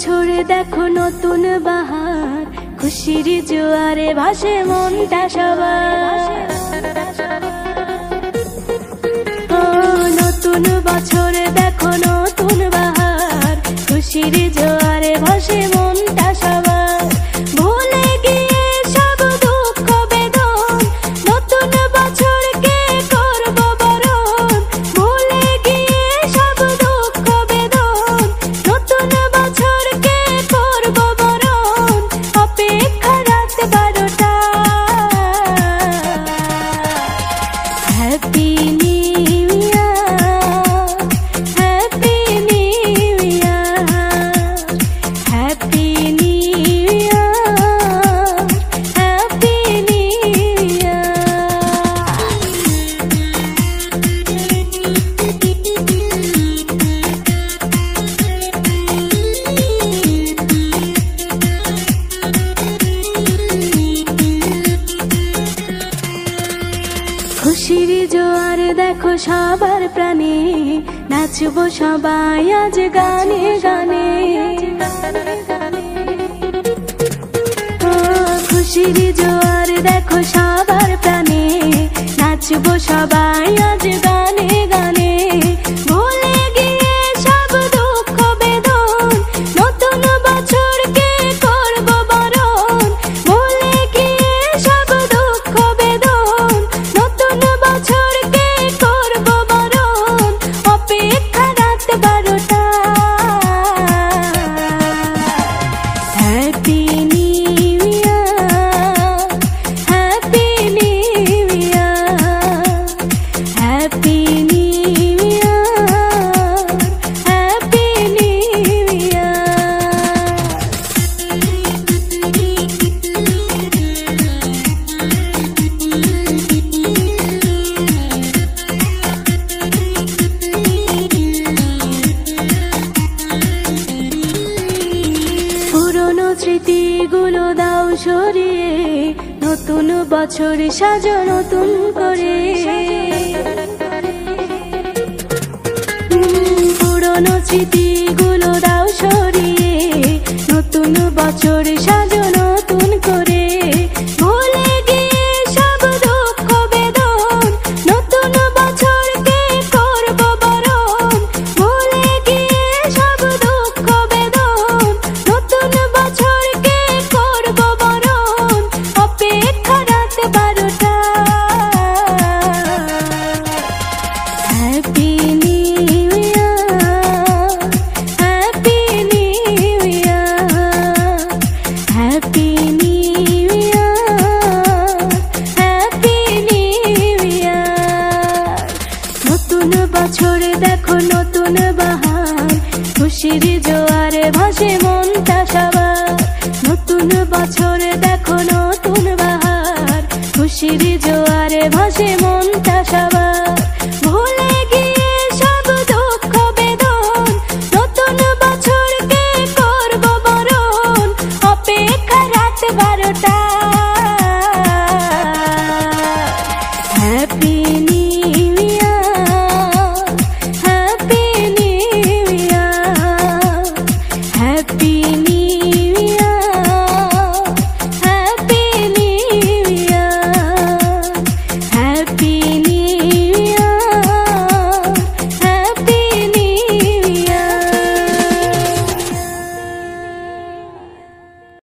বছরে দেখো নতুন বাহার, খুশির জোয়ারে ভাসে মনটা সবার। নতুন বছরে দেখো নতুন বাহার, খুশির জোয়ারে ভাসে মনটা সবার। ভুলে গিয়ে সব দুঃখ বেদন, নতুন বছরকে করব বরণ। ভুলে গিয়ে সব দুঃখ বেদন, নতুন বছরকে করব বরণ। অপেক্ষা রাত 12টা, happy new year, happy new year, happy new year, happy new year. খুশির জোয়ার দেখো সবার প্রাণে, নাচবো সবাই আজ গানে গানে। খুশির জোয়ার দেখো সবার প্রাণে, নাচবো সবাই আজ গানে গানে। ভুলে গিয়ে সব দুঃখ বেদন, নতুন বছরকে করব বরণ। ভুলে গিয়ে সব দুঃখ বেদন, নতুন বছরকে করব বরণ। অপেক্ষা রাত 12টা, happy new year, happy new year, happy new year, happy new year. পুরনো স্মৃতিগুলো দাও সরিয়ে, নতুন বছর সাজো নতুন করে। পুরনো স্মৃতিগুলো দাও সরিয়ে, নতুন বছর সাজো নতুন করে। ভুলে গিয়ে সব দুঃখ বেদন, নতুন বছরকে করব বরণ। ভুলে গিয়ে সব দুঃখ বেদন, নতুন বছরকে করব বরণ। অপেক্ষা রাত 12টা, happy new year, happy new year, happy new year, happy new year. নতুন বছরে দেখো নতুন বাহার, খুশির জোয়ারে ভাসে মনটা সবার। নতুন বছরে দেখো নতুন বাহার, খুশির জোয়ারে ভাসে মনটা সবার।